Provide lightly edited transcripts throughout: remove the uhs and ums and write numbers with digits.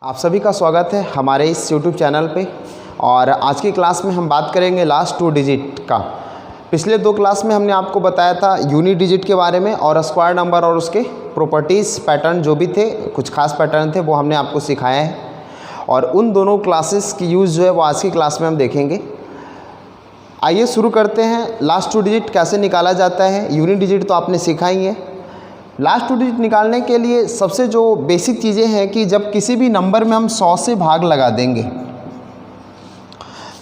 आप सभी का स्वागत है हमारे इस YouTube चैनल पे। और आज की क्लास में हम बात करेंगे लास्ट 2 डिजिट का। पिछले 2 क्लास में हमने आपको बताया था यूनिट डिजिट के बारे में और स्क्वायर नंबर और उसके प्रॉपर्टीज़ पैटर्न जो भी थे, कुछ खास पैटर्न थे वो हमने आपको सिखाया है। और उन दोनों क्लासेस की यूज़ जो है वो आज की क्लास में हम देखेंगे। आइए शुरू करते हैं। लास्ट 2 डिजिट कैसे निकाला जाता है। यूनिट डिजिट तो आपने सीखा ही है। लास्ट 2 डिजिट निकालने के लिए सबसे जो बेसिक चीज़ें हैं कि जब किसी भी नंबर में हम 100 से भाग लगा देंगे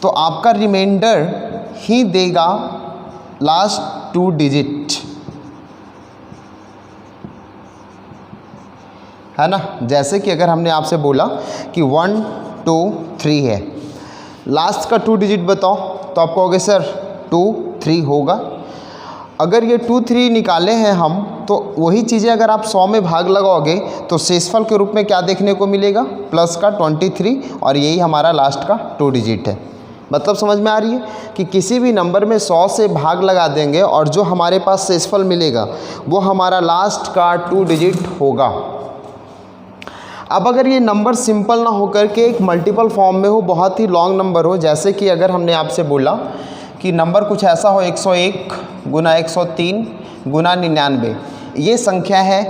तो आपका रिमाइंडर ही देगा लास्ट 2 डिजिट, है ना। जैसे कि अगर हमने आपसे बोला कि 1 2 3 है, लास्ट का 2 डिजिट बताओ तो आप कहोगे सर 2 3 होगा। अगर ये 2 3 निकाले हैं हम तो वही चीज़ें अगर आप 100 में भाग लगाओगे तो शेषफल के रूप में क्या देखने को मिलेगा, प्लस का 23। और यही हमारा लास्ट का 2 डिजिट है। मतलब समझ में आ रही है कि किसी भी नंबर में 100 से भाग लगा देंगे और जो हमारे पास शेषफल मिलेगा वो हमारा लास्ट का 2 डिजिट होगा। अब अगर ये नंबर सिंपल ना होकर के एक मल्टीपल फॉर्म में हो, बहुत ही लॉन्ग नंबर हो, जैसे कि अगर हमने आपसे बोला कि नंबर कुछ ऐसा हो 101 गुना 103 गुना 99, ये संख्या है।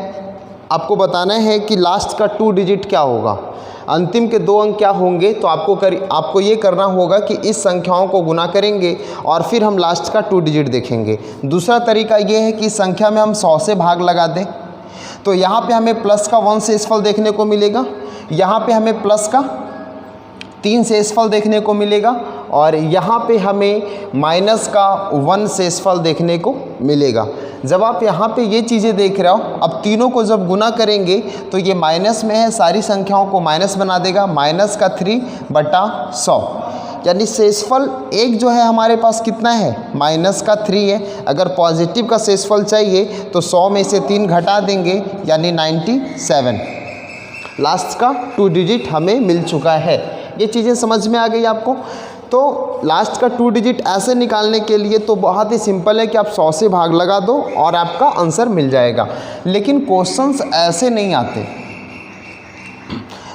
आपको बताना है कि लास्ट का 2 डिजिट क्या होगा, अंतिम के 2 अंक क्या होंगे। तो आपको ये करना होगा कि इस संख्याओं को गुना करेंगे और फिर हम लास्ट का 2 डिजिट देखेंगे। दूसरा तरीका ये है कि इस संख्या में हम 100 से भाग लगा दें तो यहाँ पे हमें प्लस का 1 शेषफल देखने को मिलेगा, यहाँ पे हमें प्लस का 3 शेषफल देखने को मिलेगा और यहाँ पे हमें माइनस का 1 शेषफल देखने को मिलेगा। जब आप यहाँ पे ये चीज़ें देख रहे हो, अब तीनों को जब गुना करेंगे तो ये माइनस में है, सारी संख्याओं को माइनस बना देगा। माइनस का 3/100 यानी शेषफल एक जो है हमारे पास कितना है, माइनस का 3 है। अगर पॉजिटिव का शेषफल चाहिए तो 100 में से 3 घटा देंगे यानी 97। लास्ट का 2 डिजिट हमें मिल चुका है। ये चीज़ें समझ में आ गई आपको। तो लास्ट का 2 डिजिट ऐसे निकालने के लिए तो बहुत ही सिंपल है कि आप 100 से भाग लगा दो और आपका आंसर मिल जाएगा। लेकिन क्वेश्चंस ऐसे नहीं आते।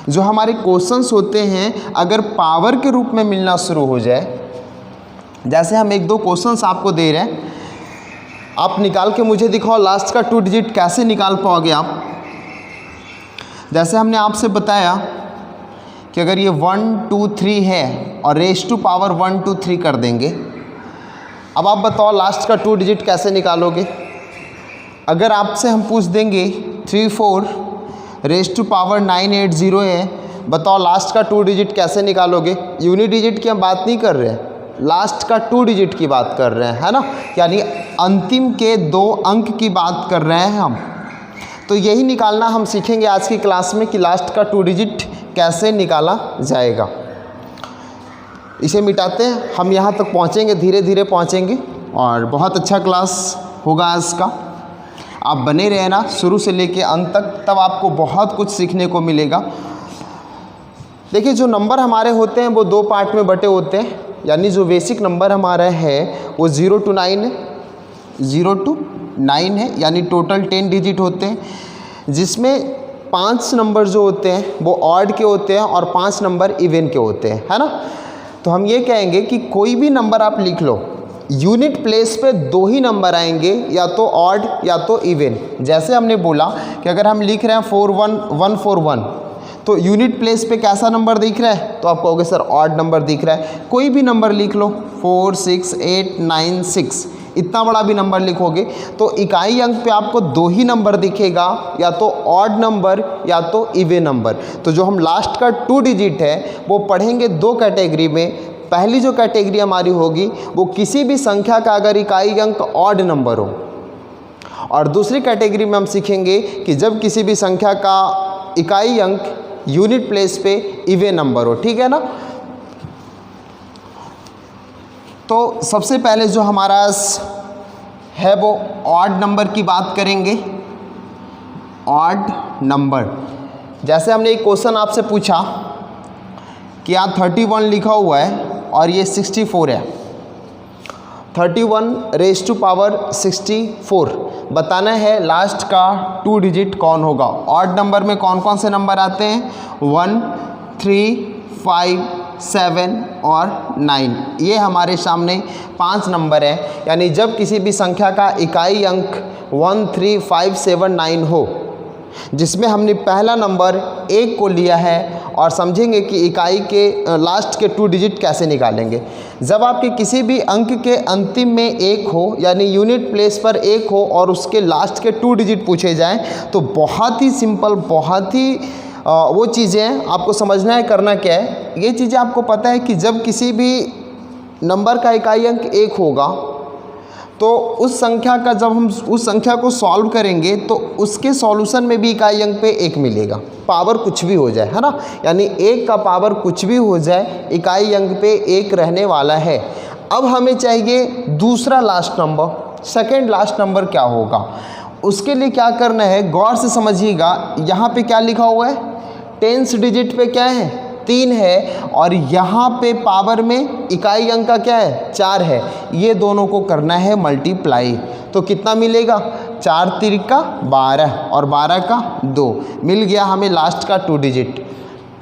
जो हमारे क्वेश्चंस होते हैं अगर पावर के रूप में मिलना शुरू हो जाए, जैसे हम 1-2 क्वेश्चंस आपको दे रहे हैं, आप निकाल के मुझे दिखाओ लास्ट का 2 डिजिट कैसे निकाल पाओगे आप। जैसे हमने आपसे बताया कि अगर ये 1 2 3 है और रेज़ टू पावर 1 2 3 कर देंगे। अब आप बताओ लास्ट का 2 डिजिट कैसे निकालोगे। अगर आपसे हम पूछ देंगे 3 4 रेज़ टू पावर 980 है, बताओ लास्ट का 2 डिजिट कैसे निकालोगे। यूनिट डिजिट की हम बात नहीं कर रहे हैं, लास्ट का 2 डिजिट की बात कर रहे हैं, है ना। यानी अंतिम के 2 अंक की बात कर रहे हैं हम। तो यही निकालना हम सीखेंगे आज की क्लास में कि लास्ट का 2 डिजिट कैसे निकाला जाएगा। इसे मिटाते हैं, हम यहाँ तक पहुँचेंगे, धीरे धीरे पहुँचेंगे और बहुत अच्छा क्लास होगा आज का। आप बने रहना शुरू से लेके अंत तक, तब आपको बहुत कुछ सीखने को मिलेगा। देखिए जो नंबर हमारे होते हैं वो 2 पार्ट में बटे होते हैं। यानी जो बेसिक नंबर हमारा है वो 0 to 9 है, 0 to 9 है, यानी टोटल 10 डिजिट होते हैं, जिसमें 5 नंबर जो होते हैं वो ऑड के होते हैं और 5 नंबर इवन के होते हैं, है ना। तो हम ये कहेंगे कि कोई भी नंबर आप लिख लो, यूनिट प्लेस पे 2 ही नंबर आएंगे, या तो ऑड या तो इवन। जैसे हमने बोला कि अगर हम लिख रहे हैं 41141 तो यूनिट प्लेस पे कैसा नंबर दिख रहा है, तो आप कहोगे सर ऑड नंबर दिख रहा है। कोई भी नंबर लिख लो, 4 6 8 9 6, इतना बड़ा भी नंबर लिखोगे तो इकाई अंक पे आपको 2 ही नंबर दिखेगा, या तो ऑड नंबर या तो इवन नंबर। तो जो हम लास्ट का 2 डिजिट है वो पढ़ेंगे 2 कैटेगरी में। पहली जो कैटेगरी हमारी होगी वो किसी भी संख्या का अगर इकाई अंक ऑड नंबर हो, और दूसरी कैटेगरी में हम सीखेंगे कि जब किसी भी संख्या का इकाई अंक यूनिट प्लेस पे इवन नंबर हो, ठीक है ना। तो सबसे पहले जो हमारा है वो ऑड नंबर की बात करेंगे। ऑड नंबर, जैसे हमने एक क्वेश्चन आपसे पूछा कि यहाँ 31 लिखा हुआ है और ये 64 है। 31�64। बताना है लास्ट का 2 डिजिट कौन होगा। ऑड नंबर में कौन कौन से नंबर आते हैं? 1, 3, 5, 7 और 9। ये हमारे सामने 5 नंबर है। यानी जब किसी भी संख्या का इकाई अंक 1, 3, 5, 7, 9 हो, जिसमें हमने पहला नंबर 1 को लिया है, और समझेंगे कि इकाई के लास्ट के 2 डिजिट कैसे निकालेंगे। जब आपके किसी भी अंक के अंतिम में 1 हो, यानी यूनिट प्लेस पर 1 हो और उसके लास्ट के 2 डिजिट पूछे जाएं, तो बहुत ही सिंपल, बहुत ही वो चीज़ें आपको समझना है। करना क्या है, ये चीज़ें आपको पता है कि जब किसी भी नंबर का इकाई अंक 1 होगा तो उस संख्या का, जब हम उस संख्या को सॉल्व करेंगे तो उसके सॉल्यूशन में भी इकाई अंक पे 1 मिलेगा, पावर कुछ भी हो जाए, है ना। यानी 1 का पावर कुछ भी हो जाए, इकाई अंक पे 1 रहने वाला है। अब हमें चाहिए दूसरा last number, second last number क्या होगा। उसके लिए क्या करना है, गौर से समझिएगा। यहाँ पे क्या लिखा हुआ है? 10th डिजिट पे क्या है? 3 है, और यहाँ पे पावर में इकाई अंक का क्या है? 4 है। ये दोनों को करना है मल्टीप्लाई, तो कितना मिलेगा? 4 तिरिका 12 और 12 का 2, मिल गया हमें लास्ट का 2 डिजिट।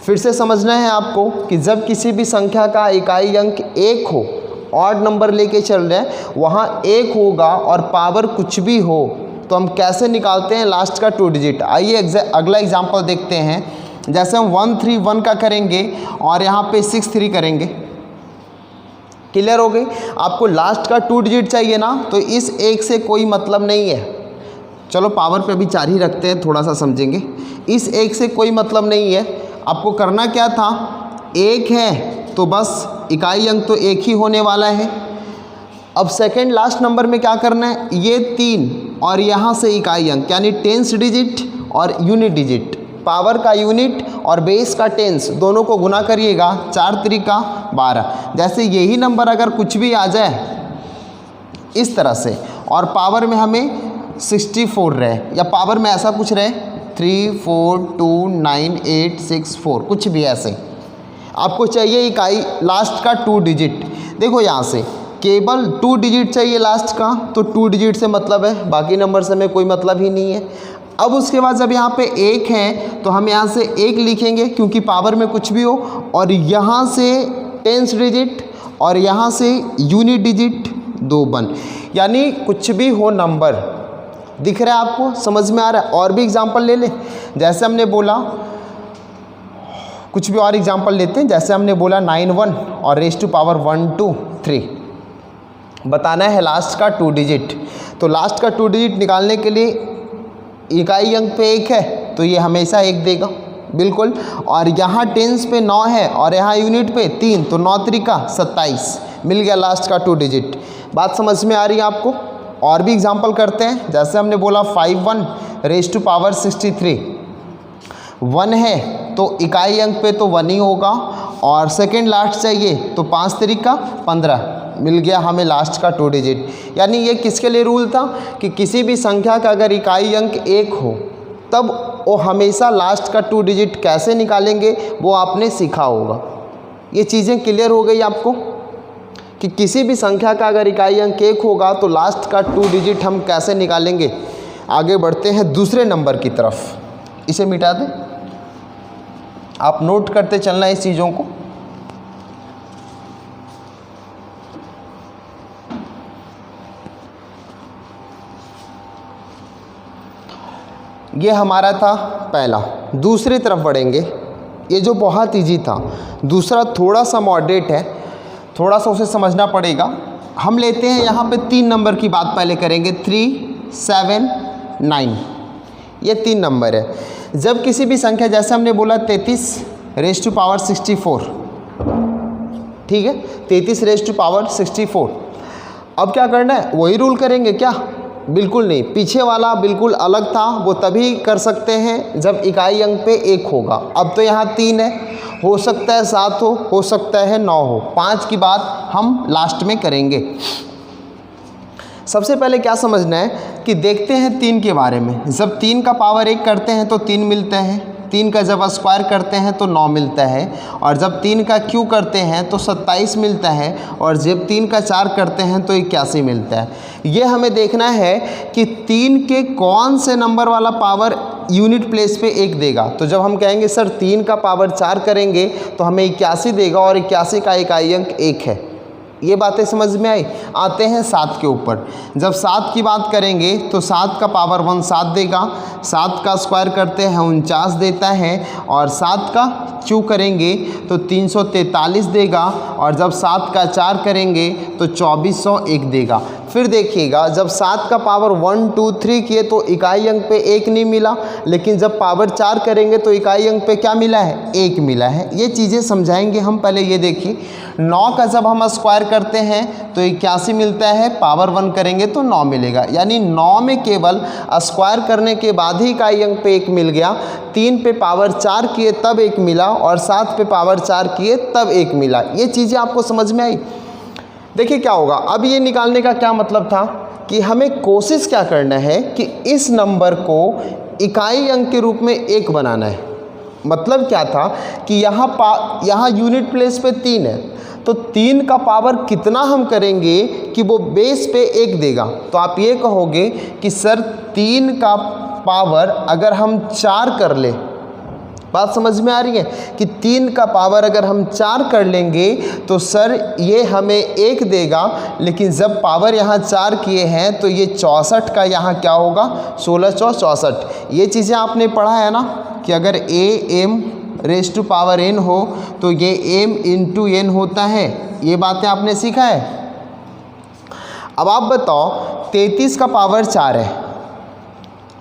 फिर से समझना है आपको कि जब किसी भी संख्या का इकाई अंक 1 हो, ऑड नंबर लेके चल रहे हैं, वहाँ 1 होगा और पावर कुछ भी हो, तो हम कैसे निकालते हैं लास्ट का 2 डिजिट। आइए अगला एग्जाम्पल देखते हैं। जैसे हम 131 का करेंगे और यहाँ पे 63 करेंगे। क्लियर हो गई? आपको लास्ट का 2 डिजिट चाहिए ना, तो इस 1 से कोई मतलब नहीं है। चलो पावर पे अभी 4 ही रखते हैं, थोड़ा सा समझेंगे। इस 1 से कोई मतलब नहीं है। आपको करना क्या था, 1 है तो बस इकाई अंक तो 1 ही होने वाला है। अब सेकेंड लास्ट नंबर में क्या करना है, ये 3 और यहाँ से इकाई अंक, यानी 10th डिजिट और यूनिट डिजिट, पावर का यूनिट और बेस का 10th, दोनों को गुना करिएगा। 4 तिरिका 12। जैसे यही नंबर अगर कुछ भी आ जाए इस तरह से, और पावर में हमें 64 रहे, या पावर में ऐसा कुछ रहे 3, 4, 2, 9, 8, 6, 4, कुछ भी ऐसे, आपको चाहिए इकाई लास्ट का 2 डिजिट। देखो यहाँ से केवल 2 डिजिट चाहिए लास्ट का, तो 2 डिजिट से मतलब है, बाकी नंबर से हमें कोई मतलब ही नहीं है। अब उसके बाद जब यहाँ पे 1 है तो हम यहाँ से 1 लिखेंगे, क्योंकि पावर में कुछ भी हो, और यहाँ से 10th डिजिट और यहाँ से यूनिट डिजिट 2 बन, यानी कुछ भी हो नंबर। दिख रहा है आपको, समझ में आ रहा है? और भी एग्जाम्पल ले लें। जैसे हमने बोला, कुछ भी और एग्जाम्पल लेते हैं। जैसे हमने बोला 91 और रेज़ टू पावर 1, 2, 3 बताना है लास्ट का 2 डिजिट। तो लास्ट का 2 डिजिट निकालने के लिए इकाई अंक पे 1 है, तो ये हमेशा 1 देगा, बिल्कुल। और यहाँ 10th पे 9 है और यहाँ यूनिट पे 3, तो 9 तिरिका 27, मिल गया लास्ट का 2 डिजिट। बात समझ में आ रही है आपको? और भी एग्जाम्पल करते हैं। जैसे हमने बोला 51 रेज़ टू पावर 63, 1 है तो इकाई अंक पे तो 1 ही होगा, और सेकेंड लास्ट चाहिए तो 5 तिरिका 15, मिल गया हमें लास्ट का 2 डिजिट। यानी ये किसके लिए रूल था कि किसी भी संख्या का अगर इकाई अंक 1 हो तब वो हमेशा लास्ट का 2 डिजिट कैसे निकालेंगे वो आपने सीखा होगा। ये चीज़ें क्लियर हो गई आपको कि किसी भी संख्या का अगर इकाई अंक 1 होगा तो लास्ट का 2 डिजिट हम कैसे निकालेंगे। आगे बढ़ते हैं दूसरे नंबर की तरफ। इसे मिटा दें, आप नोट करते चलना इस चीज़ों को। ये हमारा था पहला। दूसरी तरफ बढ़ेंगे। ये जो बहुत इजी था, दूसरा थोड़ा सा मॉडरेट है, थोड़ा सा उसे समझना पड़ेगा। हम लेते हैं यहाँ पे 3 नंबर की बात पहले करेंगे। 3, 7, 9, ये 3 नंबर है। जब किसी भी संख्या, जैसे हमने बोला 33 रेज़ टू पावर 64, ठीक है, 33 रेज़ टू पावर 64। अब क्या करना है, वही रूल करेंगे क्या? बिल्कुल नहीं, पीछे वाला बिल्कुल अलग था। वो तभी कर सकते हैं जब इकाई अंक पे 1 होगा। अब तो यहाँ 3 है, हो सकता है 7 हो सकता है 9 हो। 5 की बात हम लास्ट में करेंगे। सबसे पहले क्या समझना है कि देखते हैं 3 के बारे में। जब 3 का पावर 1 करते हैं तो 3 मिलते हैं, 3 का जब स्क्वायर करते हैं तो 9 मिलता है, और जब 3 का क्यू करते हैं तो 27 मिलता है, और जब 3 का 4 करते हैं तो 81 मिलता है। ये हमें देखना है कि 3 के कौन से नंबर वाला पावर यूनिट प्लेस पे 1 देगा। तो जब हम कहेंगे सर 3 का पावर 4 करेंगे तो हमें 81 देगा, और 81 का इकाई अंक 1 है। ये बातें समझ में आई। आते हैं 7 के ऊपर। जब 7 की बात करेंगे तो 7 का पावर 1 7 देगा, 7 का स्क्वायर करते हैं 49 देता है, और 7 का क्यू करेंगे तो 343 देगा, और जब 7 का 4 करेंगे तो 2401 देगा। फिर देखिएगा जब 7 का पावर 1 2 3 किए तो इकाई अंक पे 1 नहीं मिला, लेकिन जब पावर 4 करेंगे तो इकाई अंक पे क्या मिला है? 1 मिला है। ये चीज़ें समझाएंगे हम। पहले ये देखिए 9 का जब हम स्क्वायर करते हैं तो 81 मिलता है, पावर 1 करेंगे तो 9 मिलेगा, यानी 9 में केवल स्क्वायर करने के बाद ही इकाई अंक पे 1 मिल गया। 3 पे पावर 4 किए तब 1 मिला, और 7 पे पावर 4 किए तब 1 मिला। ये चीज़ें आपको समझ में आई। देखिए क्या होगा, अब ये निकालने का क्या मतलब था कि हमें कोशिश क्या करना है कि इस नंबर को इकाई अंक के रूप में 1 बनाना है। मतलब क्या था कि यहाँ यूनिट प्लेस पे 3 है, तो 3 का पावर कितना हम करेंगे कि वो बेस पे 1 देगा। तो आप ये कहोगे कि सर 3 का पावर अगर हम 4 कर ले, बात समझ में आ रही है कि 3 का पावर अगर हम 4 कर लेंगे तो सर ये हमें 1 देगा, लेकिन जब पावर यहाँ 4 किए हैं तो ये 64 का यहाँ क्या होगा? 16 चौ 64। ये चीज़ें आपने पढ़ा है ना कि अगर am raise to power n हो तो ये m इंटू n होता है। ये बातें आपने सीखा है। अब आप बताओ 33 का पावर 4 है।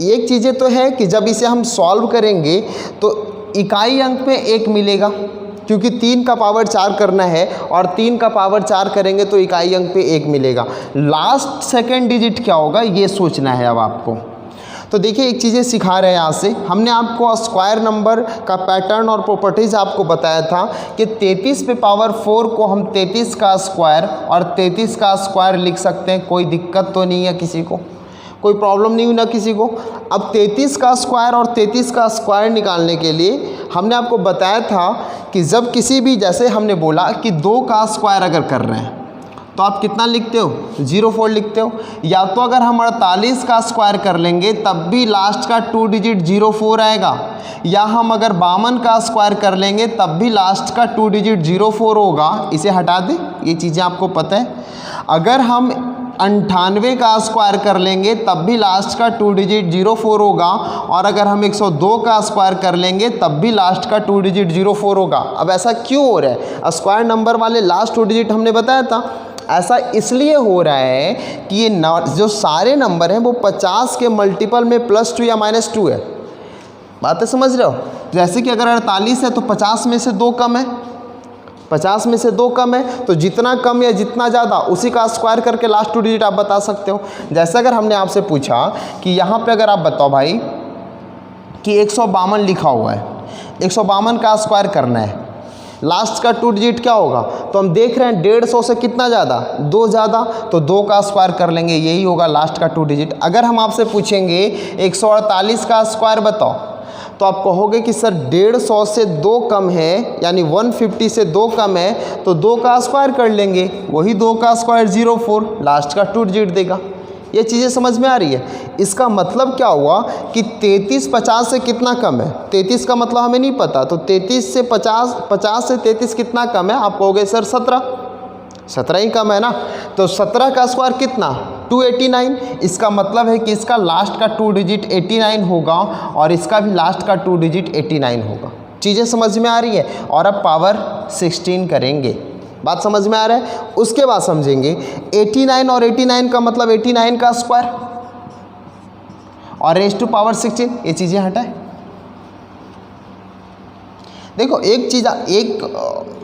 एक चीज़ें तो है कि जब इसे हम सॉल्व करेंगे तो इकाई अंक पे 1 मिलेगा, क्योंकि 3 का पावर 4 करना है, और 3 का पावर 4 करेंगे तो इकाई अंक पे 1 मिलेगा। लास्ट सेकंड डिजिट क्या होगा ये सोचना है अब आपको। तो देखिए एक चीज़ें सिखा रहे हैं यहाँ से। हमने आपको स्क्वायर नंबर का पैटर्न और प्रॉपर्टीज़ आपको बताया था कि 33 पे पावर 4 को हम 33 का स्क्वायर और 33 का स्क्वायर लिख सकते हैं। कोई दिक्कत तो नहीं है किसी को? कोई प्रॉब्लम नहीं हुई ना किसी को? अब 33 का स्क्वायर और 33 का स्क्वायर निकालने के लिए हमने आपको बताया था कि जब किसी भी, जैसे हमने बोला कि 2 का स्क्वायर अगर कर रहे हैं तो आप कितना लिखते हो? 04 लिखते हो। या तो अगर हम 48 का स्क्वायर कर लेंगे तब भी लास्ट का 2 डिजिट 04 आएगा, या हम अगर 52 का स्क्वायर कर लेंगे तब भी लास्ट का 2 डिजिट 04 होगा। इसे हटा दें, ये चीज़ें आपको पता है। अगर हम 98 का स्क्वायर कर लेंगे तब भी लास्ट का 2 डिजिट 04 होगा, और अगर हम 102 का स्क्वायर कर लेंगे तब भी लास्ट का 2 डिजिट 04 होगा। अब ऐसा क्यों हो रहा है? स्क्वायर नंबर वाले लास्ट 2 डिजिट हमने बताया था। ऐसा इसलिए हो रहा है कि ये जो सारे नंबर हैं वो 50 के मल्टीपल में +2 या -2 है। बातें समझ रहे हो? जैसे कि अगर 48 है तो 50 में से 2 कम है, 50 में से 2 कम है, तो जितना कम या जितना ज़्यादा उसी का स्क्वायर करके लास्ट 2 डिजिट आप बता सकते हो। जैसे अगर हमने आपसे पूछा कि यहाँ पे अगर आप बताओ भाई कि 152 लिखा हुआ है, 152 का स्क्वायर करना है, लास्ट का 2 डिजिट क्या होगा? तो हम देख रहे हैं 150 से कितना ज़्यादा? 2 ज़्यादा, तो 2 का स्क्वायर कर लेंगे, यही होगा लास्ट का 2 डिजिट। अगर हम आपसे पूछेंगे 148 का स्क्वायर बताओ, तो आप कहोगे कि सर 150 से 2 कम है, यानी 150 से 2 कम है, तो 2 का स्क्वायर कर लेंगे, वही 2 का स्क्वायर 04, लास्ट का 2 डिजिट देगा। ये चीज़ें समझ में आ रही है? इसका मतलब क्या हुआ कि 33 50 से कितना कम है? 33 का मतलब हमें नहीं पता, तो 33 से 50 से 33 कितना कम है? आप कहोगे सर 17 ही कम है ना। तो 17 का स्क्वायर कितना? 289। इसका मतलब है कि इसका लास्ट का 2 डिजिट 89 होगा, और इसका भी लास्ट का 2 डिजिट 89 होगा। चीज़ें समझ में आ रही है? और अब पावर 16 करेंगे। बात समझ में आ रहा है? उसके बाद समझेंगे 89 और 89 का मतलब 89 का स्क्वायर और रेज़ टू पावर 16। ये चीज़ें हटाए। देखो एक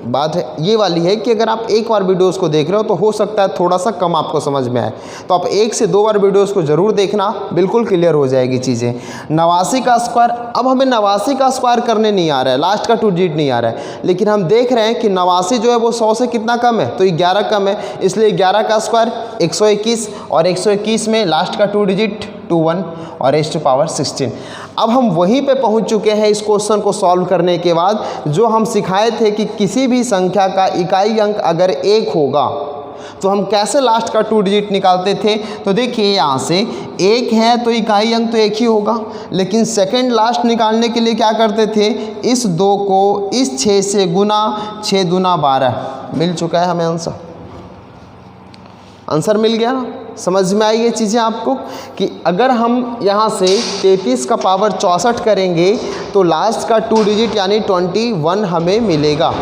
बात है ये वाली है कि अगर आप एक बार वीडियोस को देख रहे हो तो हो सकता है थोड़ा सा कम आपको समझ में आए, तो आप 1 से 2 बार वीडियोस को ज़रूर देखना, बिल्कुल क्लियर हो जाएगी चीज़ें। 89 का स्क्वायर, अब हमें 89 का स्क्वायर करने नहीं आ रहा है, लास्ट का 2 डिजिट नहीं आ रहा है, लेकिन हम देख रहे हैं कि 89 जो है वो 100 से कितना कम है? तो 11 कम है, इसलिए 11 का स्क्वायर 121, और 121 में लास्ट का 2 डिजिट 21 और रेज़ टू पावर 16। अब हम वहीं पे पहुंच चुके हैं इस क्वेश्चन को सॉल्व करने के बाद, जो हम सिखाए थे कि किसी भी संख्या का इकाई अंक अगर 1 होगा तो हम कैसे लास्ट का 2 डिजिट निकालते थे। तो देखिए यहाँ से 1 है तो इकाई अंक तो 1 ही होगा, लेकिन सेकंड लास्ट निकालने के लिए क्या करते थे, इस 2 को इस 6 से गुना, 6 दूना 12, मिल चुका है हमें आंसर मिल गया ना। समझ में आई ये चीज़ें आपको कि अगर हम यहाँ से 33 का पावर 64 करेंगे तो लास्ट का 2 डिजिट यानी 21 हमें मिलेगा।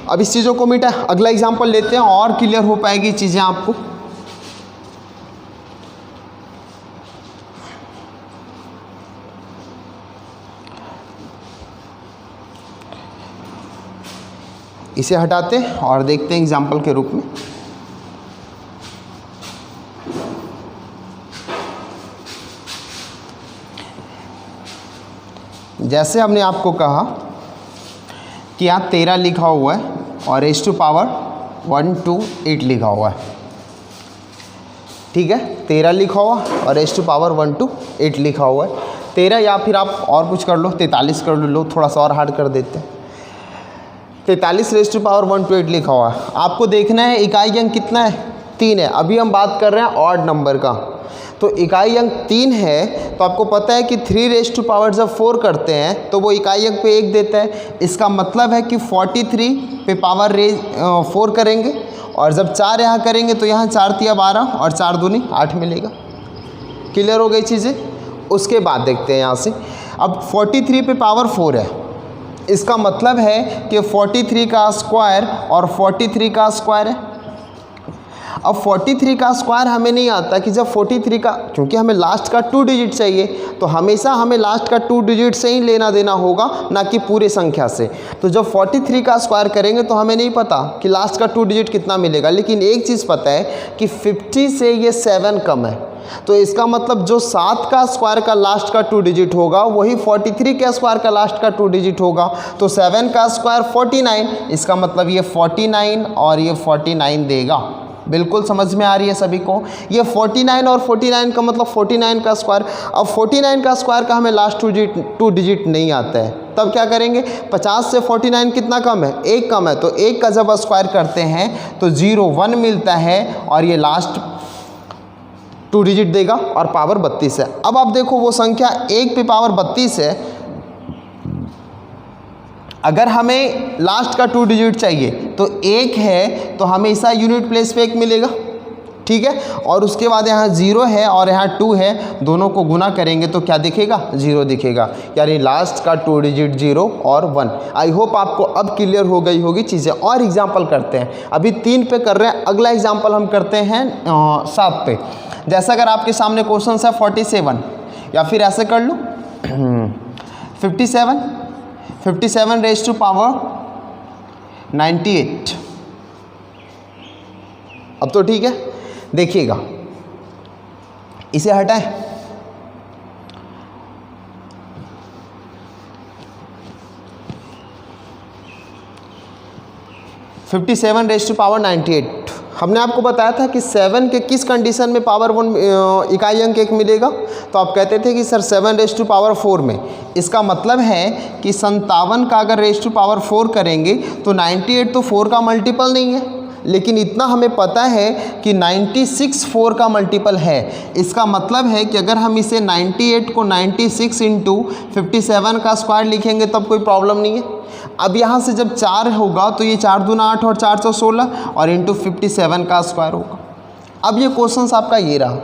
अब इस चीज़ों को मिटा, अगला एग्जाम्पल लेते हैं और क्लियर हो पाएगी चीज़ें आपको। इसे हटाते हैं और देखते हैं एग्जाम्पल के रूप में। जैसे हमने आपको कहा कि यहाँ 13 लिखा हुआ है और रेज़ टू पावर 128 लिखा हुआ है, ठीक है। 13 लिखा हुआ और रेज़ टू पावर 128 लिखा हुआ है। 13 या फिर आप और कुछ कर लो, 43 कर लो, थोड़ा सा और हार्ड कर देते हैं। 43 रेज़ टू पावर 128 लिखा हुआ है। आपको देखना है इकाई अंक कितना है, 3 है। अभी हम बात कर रहे हैं ऑड नंबर का, तो इकाई अंक 3 है, तो आपको पता है कि 3 रेज़ टू पावर जब 4 करते हैं तो वो इकाई अंक पे 1 देता है। इसका मतलब है कि 43 पे पावर 4 करेंगे और जब 4 यहाँ करेंगे तो यहाँ 4 तिया 12 और 4 दूनी 8 मिलेगा। क्लियर हो गई चीज़ें। उसके बाद देखते हैं यहाँ से, अब 43 पे पावर 4 है, इसका मतलब है कि 43 का स्क्वायर और 43 का स्क्वायर है। अब 43 का स्क्वायर हमें नहीं आता कि जब 43 का, क्योंकि हमें लास्ट का 2 डिजिट चाहिए, तो हमेशा हमें लास्ट का 2 डिजिट से ही लेना देना होगा, ना कि पूरे संख्या से। तो जब 43 का स्क्वायर करेंगे तो हमें नहीं पता कि लास्ट का 2 डिजिट कितना मिलेगा, लेकिन एक चीज़ पता है कि 50 से ये 7 कम है, तो इसका मतलब जो 7 का स्क्वायर का लास्ट का 2 डिजिट होगा वही 43 के स्क्वायर का लास्ट का 2 डिजिट होगा। तो 7 का स्क्वायर 49, इसका मतलब ये 49 और ये 49 देगा। बिल्कुल समझ में आ रही है सभी को। ये 49 और 49 का मतलब 49 का स्क्वायर। अब 49 का स्क्वायर का हमें लास्ट 2 डिजिट नहीं आता है, तब क्या करेंगे, 50 से 49 कितना कम है, 1 कम है, तो 1 का जब स्क्वायर करते हैं तो 01 मिलता है और ये लास्ट 2 डिजिट देगा और पावर 32 है। अब आप देखो वो संख्या 1 पे पावर 32 है, अगर हमें लास्ट का 2 डिजिट चाहिए तो 1 है तो हमेशा यूनिट प्लेस पे 1 मिलेगा, ठीक है। और उसके बाद यहाँ 0 है और यहाँ 2 है, दोनों को गुना करेंगे तो क्या दिखेगा, 0 दिखेगा, यानी लास्ट का 2 डिजिट 0 और 1। आई होप आपको अब क्लियर हो गई होगी चीज़ें। और एग्जाम्पल करते हैं, अभी 3 पे कर रहे हैं, अगला एग्जाम्पल हम करते हैं 7 पे। जैसा अगर आपके सामने क्वेश्चन है 47, या फिर ऐसे कर लो 57 रेज़ टू पावर 98। अब तो ठीक है, देखिएगा इसे हटाएं, (57 रेज़ टू पावर 98) हमने आपको बताया था कि 7 के किस कंडीशन में पावर 1 इकाई अंक 1 मिलेगा, तो आप कहते थे कि सर 7 रेज़ टू पावर 4 में। इसका मतलब है कि 57 का अगर रेज़ टू पावर 4 करेंगे तो 98 तो 4 का मल्टीपल नहीं है, लेकिन इतना हमें पता है कि 96 4 का मल्टीपल है। इसका मतलब है कि अगर हम इसे 98 को 96 इंटू 57 का स्क्वायर लिखेंगे तब कोई प्रॉब्लम नहीं है। अब यहाँ से जब 4 होगा तो ये 4 दूना 8 और 4 16 और इंटू 57 का स्क्वायर होगा। अब ये क्वेश्चन आपका ये रहा,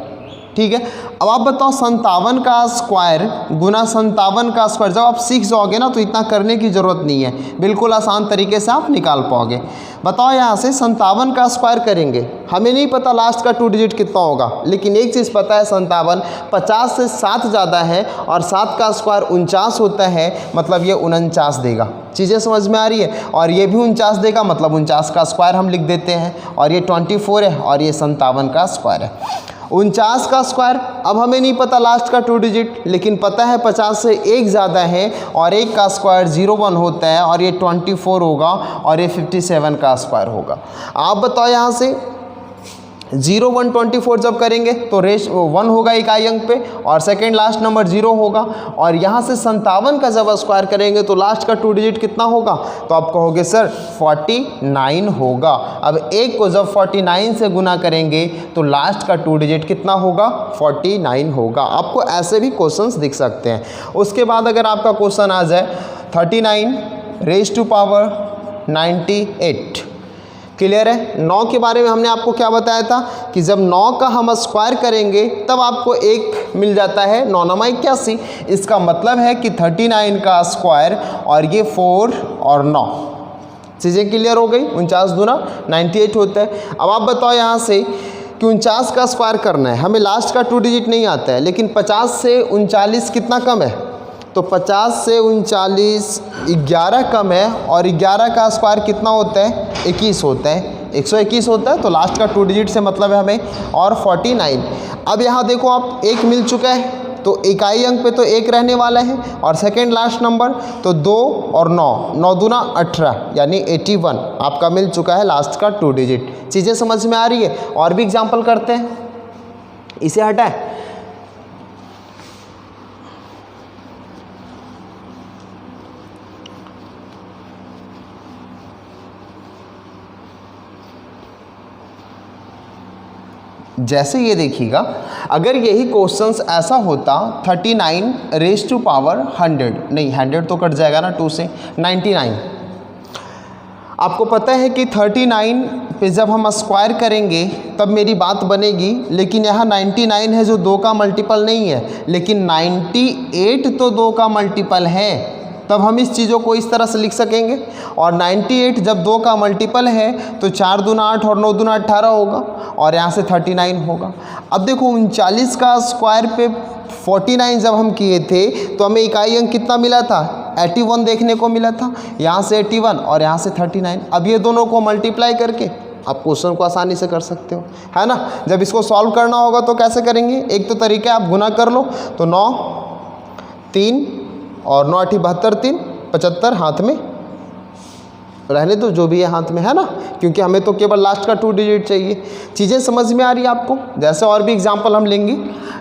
ठीक है। अब आप बताओ 57 का स्क्वायर गुना 57 का स्क्वायर, जब आप सीख जाओगे ना तो इतना करने की ज़रूरत नहीं है, बिल्कुल आसान तरीके से आप निकाल पाओगे। बताओ यहाँ से 57 का स्क्वायर करेंगे, हमें नहीं पता लास्ट का 2 डिजिट कितना होगा, लेकिन एक चीज़ पता है 57 50 से 7 ज़्यादा है और 7 का स्क्वायर 49 होता है, मतलब ये 49 देगा। चीज़ें समझ में आ रही है। और ये भी 49 देगा, मतलब 49 का स्क्वायर हम लिख देते हैं, और ये 24 है और ये 57 का स्क्वायर है। 49 का स्क्वायर, अब हमें नहीं पता लास्ट का 2 डिजिट, लेकिन पता है 50 से 1 ज़्यादा है और 1 का स्क्वायर 01 होता है और ये 24 होगा और ये 57 का स्क्वायर होगा। आप बताओ यहाँ से 0 1 24 जब करेंगे तो रेश 1 होगा इकाई अंक पे और सेकेंड लास्ट नंबर 0 होगा। और यहाँ से 57 का जब स्क्वायर करेंगे तो लास्ट का 2 डिजिट कितना होगा, तो आप कहोगे सर 49 होगा। अब 1 को जब 49 से गुना करेंगे तो लास्ट का 2 डिजिट कितना होगा, 49 होगा। आपको ऐसे भी क्वेश्चंस दिख सकते हैं। उसके बाद अगर आपका क्वेश्चन आ जाए 39 रेज़ टू पावर 98, क्लियर है। 9 के बारे में हमने आपको क्या बताया था कि जब 9 का हम स्क्वायर करेंगे तब आपको 1 मिल जाता है, 9 9 81। इसका मतलब है कि 39 का स्क्वायर और ये 4 और 9 चीज़ें क्लियर हो गई। 49 दूना 98 होता है। अब आप बताओ यहाँ से कि 49 का स्क्वायर करना है, हमें लास्ट का 2 डिजिट नहीं आता है, लेकिन 50 से 39 कितना कम है, तो 50 से 39 11 कम है और 11 का स्क्वायर कितना होता है, 21 होता है, 121 होता है। तो लास्ट का 2 डिजिट से मतलब है हमें और 49। अब यहाँ देखो आप 1 मिल चुका है तो इकाई अंक पे तो 1 रहने वाला है और सेकेंड लास्ट नंबर तो 2 और 9, 9 दूना 18 यानी 81 आपका मिल चुका है लास्ट का 2 डिजिट। चीज़ें समझ में आ रही है। और भी एग्जाम्पल करते हैं, इसे हटाएं। जैसे ये देखिएगा, अगर यही क्वेश्चंस ऐसा होता 39 रेज़ टू पावर 100, नहीं 100 तो कट जाएगा ना 2 से, 99। आपको पता है कि 39 पे जब हम स्क्वायर करेंगे तब मेरी बात बनेगी, लेकिन यहाँ 99 है जो 2 का मल्टीपल नहीं है, लेकिन 98 तो 2 का मल्टीपल है, तब हम इस चीज़ों को इस तरह से लिख सकेंगे। और 98 जब 2 का मल्टीपल है तो 4 दूना 8 और 9 दूना 18 होगा और यहाँ से 39 होगा। अब देखो 39 का स्क्वायर पे 49 जब हम किए थे तो हमें इकाई अंक कितना मिला था, 81 देखने को मिला था। यहाँ से 81 और यहाँ से 39। अब ये दोनों को मल्टीप्लाई करके आप क्वेश्चन को आसानी से कर सकते हो, है ना। जब इसको सॉल्व करना होगा तो कैसे करेंगे, एक तो तरीका आप गुना कर लो, तो 9 3 और 9 8 72 3 75 हाथ में रहने दो, जो भी है हाथ में, है ना, क्योंकि हमें तो केवल लास्ट का 2 डिजिट चाहिए। चीज़ें समझ में आ रही है आपको। जैसे और भी एग्जांपल हम लेंगे,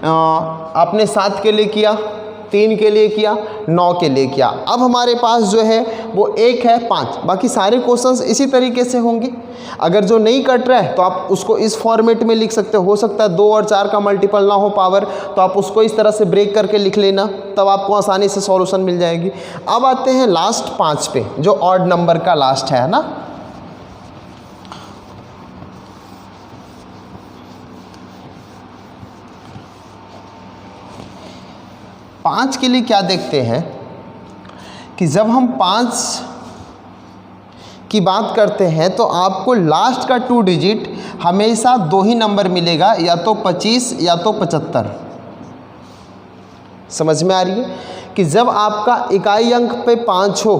आपने 7 के लिए किया, 3 के लिए किया, 9 के लिए किया। अब हमारे पास जो है वो 1 है 5, बाकी सारे क्वेश्चंस इसी तरीके से होंगे। अगर जो नहीं कट रहा है तो आप उसको इस फॉर्मेट में लिख सकते हो सकता है 2 और 4 का मल्टीपल ना हो पावर, तो आप उसको इस तरह से ब्रेक करके लिख लेना, तब आपको आसानी से सॉल्यूशन मिल जाएगी। अब आते हैं लास्ट 5 पे, जो ऑड नंबर का लास्ट है ना। पाँच के लिए क्या देखते हैं कि जब हम 5 की बात करते हैं तो आपको लास्ट का 2 डिजिट हमेशा 2 ही नंबर मिलेगा, या तो 25 या तो 75। समझ में आ रही है कि जब आपका इकाई अंक पे 5 हो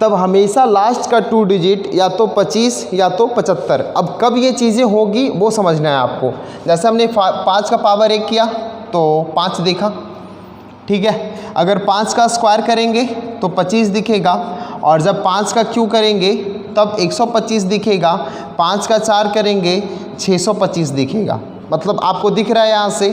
तब हमेशा लास्ट का 2 डिजिट या तो 25 या तो 75। अब कब ये चीज़ें होगी वो समझना है आपको। जैसे हमने 5 का पावर 1 किया तो 5 देखा, ठीक है। अगर 5 का स्क्वायर करेंगे तो 25 दिखेगा, और जब 5 का क्यू करेंगे तब 125 दिखेगा, 5 का 4 करेंगे 625 दिखेगा। मतलब आपको दिख रहा है यहाँ से,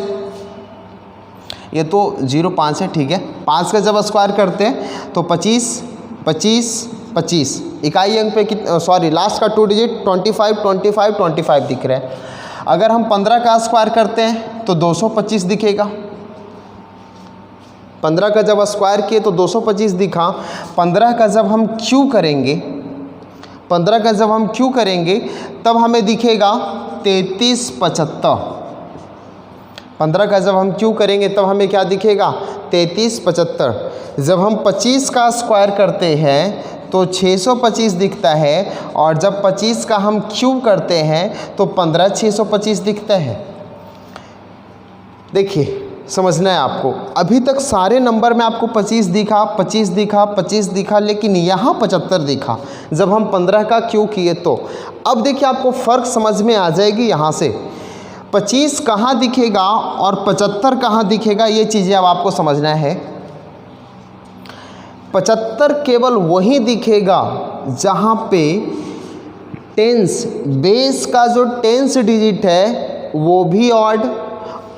ये तो 0.5 है, ठीक है। 5 का जब स्क्वायर करते हैं तो 25 25 25, इकाई अंक पे सॉरी लास्ट का 2 डिजिट 25 25 25 दिख रहा है। अगर हम 15 का स्क्वायर करते हैं तो 225 दिखेगा। 15 का जब स्क्वायर किए तो 225 दिखा। 15 का जब हम क्यू करेंगे, 15 का जब हम क्यू करेंगे तब हमें दिखेगा 3375। 15 का जब हम क्यू करेंगे तब हमें क्या दिखेगा, 3375। जब हम 25 का स्क्वायर करते हैं तो 625 दिखता है, और जब 25 का हम क्यूब करते हैं तो 15625 दिखता है। देखिए समझना है आपको, अभी तक सारे नंबर में आपको 25 दिखा 25 दिखा 25 दिखा, लेकिन यहाँ 75 दिखा जब हम 15 का क्यू किए तो। अब देखिए आपको फ़र्क समझ में आ जाएगी। यहाँ से 25 कहाँ दिखेगा और 75 कहाँ दिखेगा, ये चीज़ें अब आपको समझना है। 75 केवल वहीं दिखेगा जहाँ पे टेंस, बेस का जो टेंस डिजिट है वो भी ऑड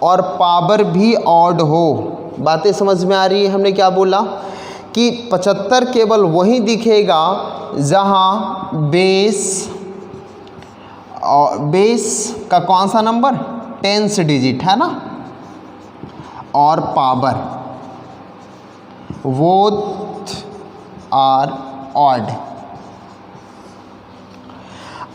और पावर भी ऑड हो। बातें समझ में आ रही है? हमने क्या बोला कि 75 केवल वहीं दिखेगा जहां बेस का कौन सा नंबर, टेंस डिजिट है ना, और पावर बोथ आर ऑड।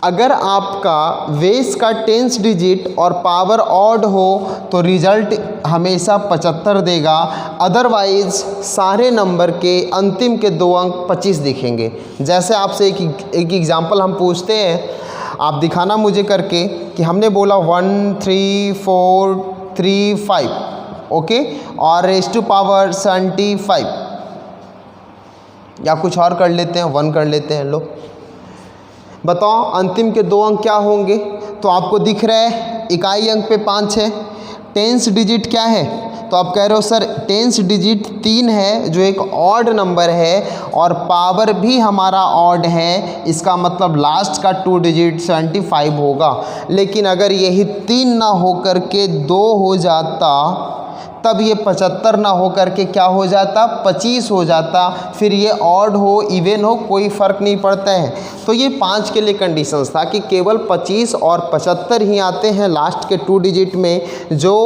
अगर आपका बेस का टेंस डिजिट और पावर ऑड हो तो रिजल्ट हमेशा 75 देगा, अदरवाइज सारे नंबर के अंतिम के 2 अंक 25 दिखेंगे। जैसे आपसे एक एग्जांपल हम पूछते हैं, आप दिखाना मुझे करके कि हमने बोला 1 3 4 3 5, ओके, और रेज़ टू पावर 75, या कुछ और कर लेते हैं, 1 कर लेते हैं। लो बताओ अंतिम के 2 अंक क्या होंगे? तो आपको दिख रहा है इकाई अंक पे 5 है, टेंस डिजिट क्या है? तो आप कह रहे हो सर टेंस डिजिट 3 है जो एक ऑड नंबर है और पावर भी हमारा ऑड है, इसका मतलब लास्ट का 2 डिजिट 75 होगा। लेकिन अगर यही 3 ना होकर के 2 हो जाता तब ये 75 ना हो करके क्या हो जाता, 25 हो जाता। फिर ये ऑड हो इवन हो कोई फ़र्क नहीं पड़ता है। तो ये 5 के लिए कंडीशंस था कि केवल 25 और 75 ही आते हैं लास्ट के 2 डिजिट में। जो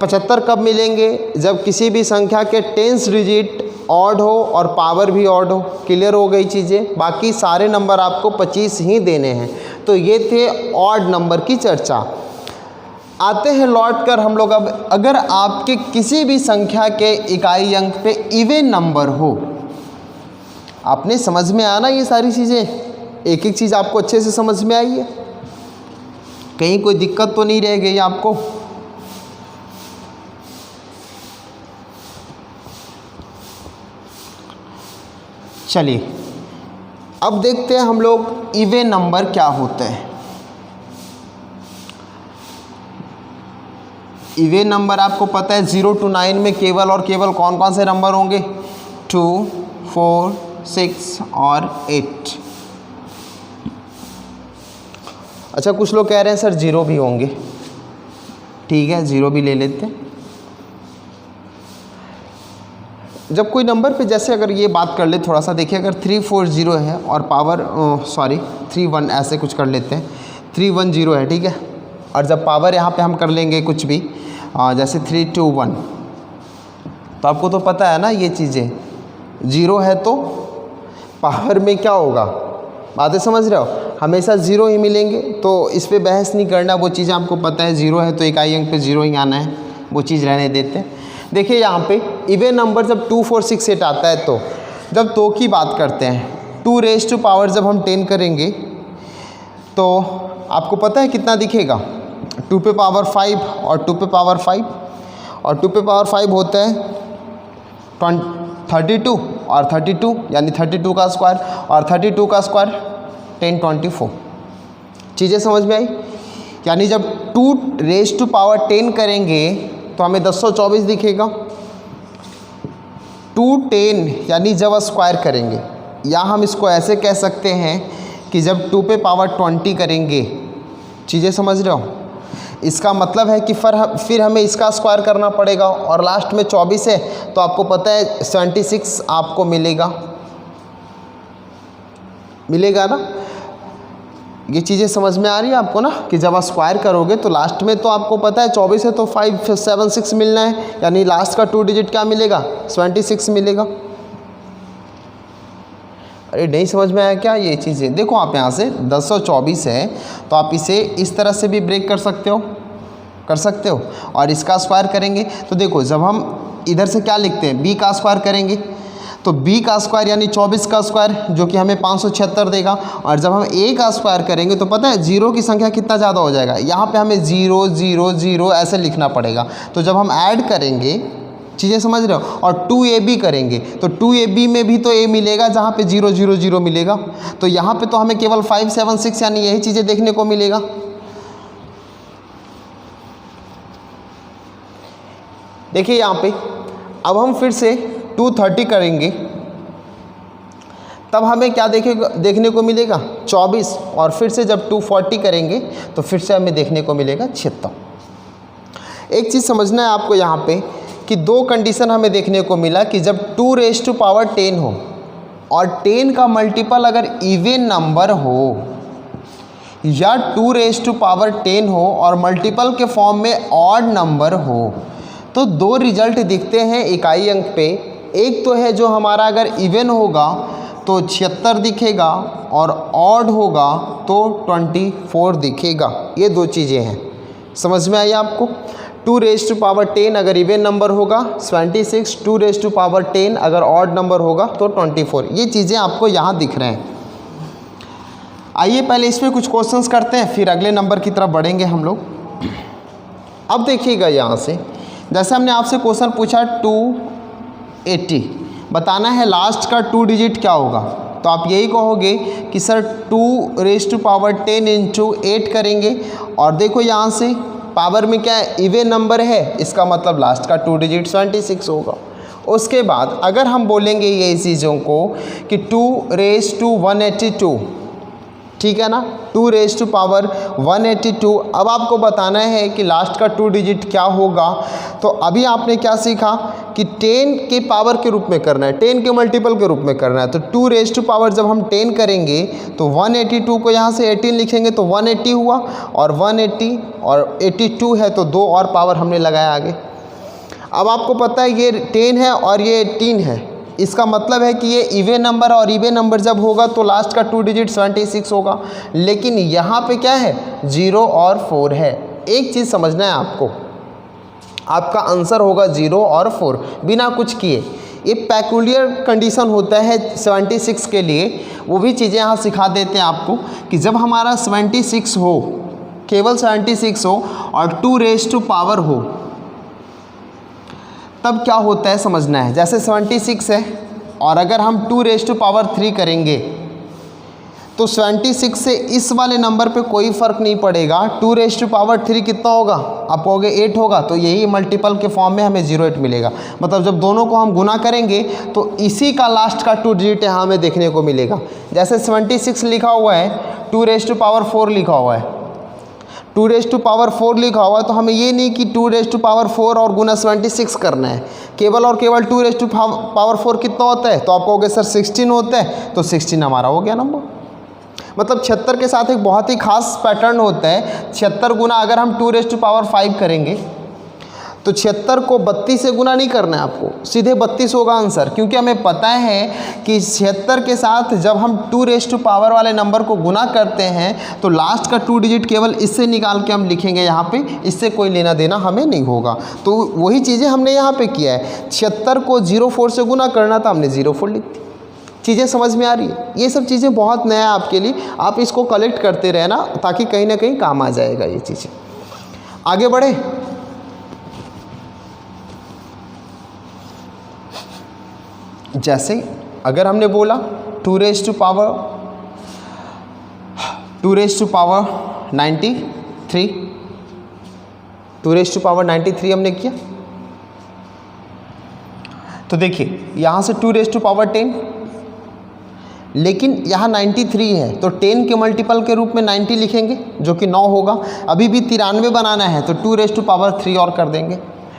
75 कब मिलेंगे? जब किसी भी संख्या के टेंस डिजिट ऑड हो और पावर भी ऑड हो। क्लियर हो गई चीज़ें? बाकी सारे नंबर आपको 25 ही देने हैं। तो ये थे ऑड नंबर की चर्चा। आते हैं लौट कर हम लोग अब, अगर आपके किसी भी संख्या के इकाई अंक पे इवन नंबर हो, आपने समझ में आना ये सारी चीज़ें, एक एक चीज़ आपको अच्छे से समझ में आई है, कहीं कोई दिक्कत तो नहीं रह गई आपको? चलिए अब देखते हैं हम लोग इवन नंबर क्या होते हैं। इवन नंबर आपको पता है 0 to 9 में केवल और केवल कौन कौन से नंबर होंगे? 2 4 6 और 8। अच्छा कुछ लोग कह रहे हैं सर 0 भी होंगे, ठीक है 0 भी ले लेते हैं। जब कोई नंबर पे जैसे अगर ये बात कर ले थोड़ा सा देखिए, अगर 340 है और पावर 31 ऐसे कुछ कर लेते हैं, 310 है, ठीक है, और जब पावर यहाँ पे हम कर लेंगे कुछ भी जैसे 321, तो आपको तो पता है ना ये चीज़ें, 0 है तो पावर में क्या होगा, बातें समझ रहे हो, हमेशा 0 ही मिलेंगे। तो इस पे बहस नहीं करना, वो चीज़ें आपको पता है, 0 है तो इकाई अंक पे 0 ही आना है, वो चीज़ रहने देते हैं। देखिए यहाँ पे इवन नंबर जब 2 4 6 8 आता है, तो जब 2 की बात करते हैं, 2 रेज़ टू पावर जब हम 10 करेंगे तो आपको पता है कितना दिखेगा, 2 पे पावर 5 और 2 पे पावर 5, और 2 पे पावर 5 होता है 32 और 32 यानी 32 का स्क्वायर, और 32 का स्क्वायर 1024। चीज़ें समझ में आई? यानी जब 2 रेज़ टू पावर 10 करेंगे तो हमें 1024 दिखेगा। 210 यानी जब स्क्वायर करेंगे, या हम इसको ऐसे कह सकते हैं कि जब 2 पे पावर 20 करेंगे, चीज़ें समझ रहे हो, इसका मतलब है कि फिर हमें इसका स्क्वायर करना पड़ेगा, और लास्ट में 24 है तो आपको पता है 76 आपको मिलेगा ना। ये चीज़ें समझ में आ रही है आपको ना, कि जब आप स्क्वायर करोगे तो लास्ट में तो आपको पता है 24 है तो 576 मिलना है, यानी लास्ट का 2 डिजिट क्या मिलेगा, 76 मिलेगा। अरे नहीं समझ में आया क्या ये चीज़ें? देखो आप यहाँ से 1024 है तो आप इसे इस तरह से भी ब्रेक कर सकते हो, और इसका स्क्वायर करेंगे तो देखो जब हम इधर से क्या लिखते हैं, b का स्क्वायर करेंगे तो b का स्क्वायर यानी 24 का स्क्वायर जो कि हमें 576 देगा, और जब हम a का स्क्वायर करेंगे तो पता है 0 की संख्या कितना ज़्यादा हो जाएगा, यहाँ पे हमें 0 0 0 ऐसे लिखना पड़ेगा। तो जब हम ऐड करेंगे, चीज़ें समझ रहे हो, और 2ab करेंगे तो 2ab में भी तो a मिलेगा जहाँ पे 0 0 0 मिलेगा, तो यहाँ पे तो हमें केवल 5 7 6 यानी यही चीज़ें देखने को मिलेगा। देखिए यहाँ पे अब हम फिर से 230 करेंगे तब हमें क्या देखने को मिलेगा 24, और फिर से जब 240 करेंगे तो फिर से हमें देखने को मिलेगा 76। एक चीज़ समझना है आपको यहाँ पे कि दो कंडीशन हमें देखने को मिला कि जब 2⁻10 हो और 10 का मल्टीपल अगर इवन नंबर हो या 2⁻10 हो और मल्टीपल के फॉर्म में ऑड नंबर हो, तो दो रिजल्ट दिखते हैं इकाई अंक पे। एक तो है जो हमारा अगर इवन होगा तो 76 दिखेगा और ऑड होगा तो 24 दिखेगा। ये दो चीज़ें हैं, समझ में आई आपको। 2⁻10 अगर इवन नंबर होगा 26, 2⁻10 अगर ऑड नंबर होगा तो 24। ये चीज़ें आपको यहाँ दिख रहे हैं। आइए पहले इसमें कुछ क्वेश्चंस करते हैं, फिर अगले नंबर की तरफ बढ़ेंगे हम लोग। अब देखिएगा यहाँ से, जैसे हमने आपसे क्वेश्चन पूछा 280, बताना है लास्ट का 2 डिजिट क्या होगा, तो आप यही कहोगे कि सर 2⁻10 इंटू 8 करेंगे। और देखो यहाँ से पावर में क्या है, इवन नंबर है, इसका मतलब लास्ट का 2 डिजिट 26 होगा। उसके बाद अगर हम बोलेंगे ये चीज़ों को कि 2⁻182, ठीक है ना, 2⁻182। अब आपको बताना है कि लास्ट का 2 डिजिट क्या होगा। तो अभी आपने क्या सीखा कि 10 के पावर के रूप में करना है, 10 के मल्टीपल के रूप में करना है। तो 2 जब हम 10 करेंगे तो 182 को यहाँ से 18 लिखेंगे तो 180 हुआ, और 180 और 82 है तो 2 और पावर हमने लगाया आगे। अब आपको पता है ये 10 है और ये 18 है, इसका मतलब है कि ये इवन नंबर, और इवन नंबर जब होगा तो लास्ट का 2 डिजिट 26 होगा। लेकिन यहाँ पे क्या है, 0 और 4 है। एक चीज़ समझना है आपको, आपका आंसर होगा 0 और 4 बिना कुछ किए। ये पेकुलियर कंडीशन होता है 76 के लिए, वो भी चीज़ें यहाँ सिखा देते हैं आपको कि जब हमारा 76 हो, केवल 76 हो और 2⁻ हो, तब क्या होता है समझना है। जैसे 76 है और अगर हम 2⁻3 करेंगे तो 76 से इस वाले नंबर पे कोई फ़र्क नहीं पड़ेगा। 2⁻3 कितना होगा, आप कहोगे 8 होगा, तो यही मल्टीपल के फॉर्म में हमें 08 मिलेगा। मतलब जब दोनों को हम गुना करेंगे तो इसी का लास्ट का 2 डिजिट यहाँ हमें देखने को मिलेगा। जैसे 76 लिखा हुआ है, 2⁻4 लिखा हुआ है, 2⁻4 लिखा हुआ है, तो हमें ये नहीं कि 2⁻4 और गुना 76 करना है, केवल और केवल 2⁻4 कितना होता है, तो आप कहोगे सर 16 होता है, तो 16 हमारा हो गया नंबर। मतलब 76 के साथ एक बहुत ही खास पैटर्न होता है। 76 गुना अगर हम 2⁻5 करेंगे तो 76 को 32 से गुना नहीं करना है आपको, सीधे 32 होगा आंसर, क्योंकि हमें पता है कि 76 के साथ जब हम 2⁻ वाले नंबर को गुना करते हैं तो लास्ट का 2 डिजिट केवल इससे निकाल के हम लिखेंगे यहाँ पे, इससे कोई लेना देना हमें नहीं होगा। तो वही चीज़ें हमने यहाँ पे किया है, 76 को 04 से गुना करना था, हमने 04 लिख दी। चीज़ें समझ में आ रही है। ये सब चीज़ें बहुत नया है आपके लिए, आप इसको कलेक्ट करते रहना ताकि कहीं ना कहीं काम आ जाएगा ये चीज़ें। आगे बढ़े, जैसे अगर हमने बोला 2⁻93 2⁻93 हमने किया, तो देखिए यहाँ से 2⁻10, लेकिन यहाँ 93 है तो 10 के मल्टीपल के रूप में 90 लिखेंगे जो कि 9 होगा। अभी भी 93 बनाना है तो 2⁻3 और कर देंगे,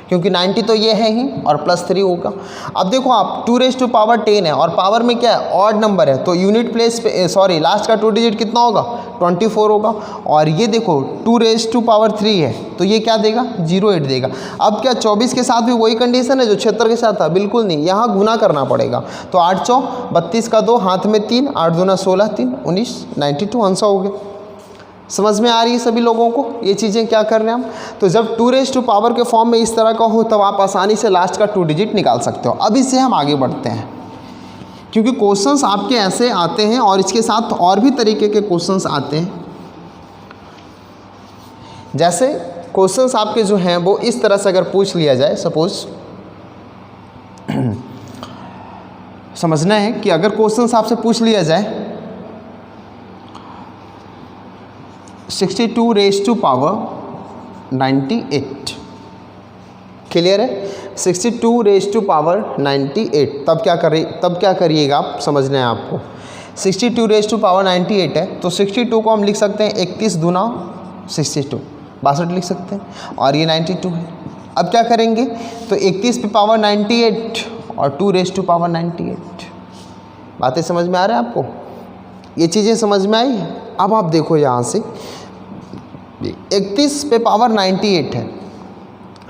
क्योंकि 90 तो ये है ही और +3 होगा। अब देखो आप 2⁻10 है और पावर में क्या है, ऑड नंबर है, तो यूनिट प्लेस पे लास्ट का 2 डिजिट कितना होगा, 24 होगा। और ये देखो 2⁻3 है तो ये क्या देगा, 08 देगा। अब क्या 24 के साथ भी वही कंडीशन है जो 76 के साथ था, बिल्कुल नहीं, यहाँ गुना करना पड़ेगा। तो 8 चौ 32 का 2, हाथ में 3, 8 दूना 16, 3 19, 92 आंसर हो गया। समझ में आ रही है सभी लोगों को ये चीज़ें क्या कर रहे हैं हम। तो जब 2⁻ के फॉर्म में इस तरह का हो तब आप आसानी से लास्ट का 2 डिजिट निकाल सकते हो। अब इससे हम आगे बढ़ते हैं, क्योंकि क्वेश्चंस आपके ऐसे आते हैं और इसके साथ और भी तरीके के क्वेश्चंस आते हैं। जैसे क्वेश्चंस आपके जो हैं वो इस तरह से अगर पूछ लिया जाए, सपोज समझना है कि अगर क्वेश्चंस आपसे पूछ लिया जाए 62⁻98, क्लियर है, 62⁻98, तब क्या करिएगा आप, समझना है आपको 62 रेज़ टू पावर 98 है, तो 62 को हम लिख सकते हैं 31 दूना 62, 62 लिख सकते हैं, और ये 92 है। अब क्या करेंगे, तो 31 पे पावर 98 और 2 रेज़ टू पावर 98। बातें समझ में आ रहा है आपको? ये चीज़ें समझ में आई? अब आप देखो यहाँ से 31 पे पावर 98 है।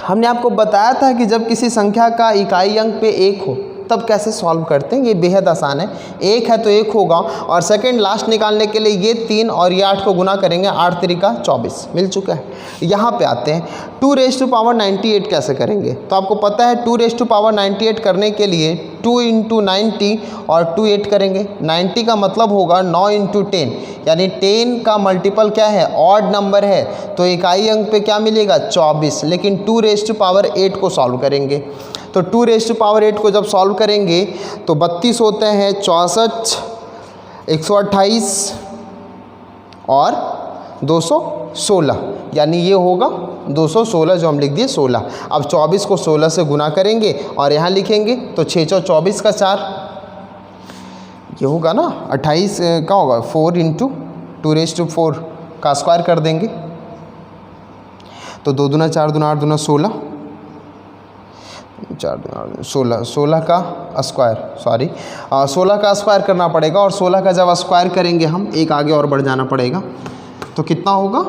हमने आपको बताया था कि जब किसी संख्या का इकाई अंक पे 1 हो तब कैसे सॉल्व करते हैं। ये बेहद आसान है, 1 है तो 1 होगा, और सेकंड लास्ट निकालने के लिए ये 3 और ये 8 को गुना करेंगे, 8 तरीका 24 मिल चुका है। यहाँ पे आते हैं 2 रेज़ टू पावर 98 कैसे करेंगे। तो आपको पता है 2 रेज़ टू पावर 98 करने के लिए 2 × 90 और 2 8 करेंगे। 90 का मतलब होगा 9 × 10, यानी 10 का मल्टीपल क्या है, ऑड नंबर है, तो इकाई अंक पे क्या मिलेगा 24। लेकिन 2 रेज़ टू पावर 8 को सॉल्व करेंगे, तो 2 रेज़ टू पावर 8 को जब सॉल्व करेंगे तो 32 होते हैं 64, 128 और 216, यानी ये होगा 216 जो हम लिख दिए 16। अब 24 को 16 से गुना करेंगे और यहाँ लिखेंगे तो 6 × 24 का 4, ये होगा ना 28 का होगा 4 × 2 रेज़ टू 4 का स्क्वायर कर देंगे, तो 2 दूना 4 दूना 8 दूना 16, 4 दूना 16, 16 का स्क्वायर, सॉरी 16 का स्क्वायर करना पड़ेगा, और 16 का जब स्क्वायर करेंगे हम एक आगे और बढ़ जाना पड़ेगा, तो कितना होगा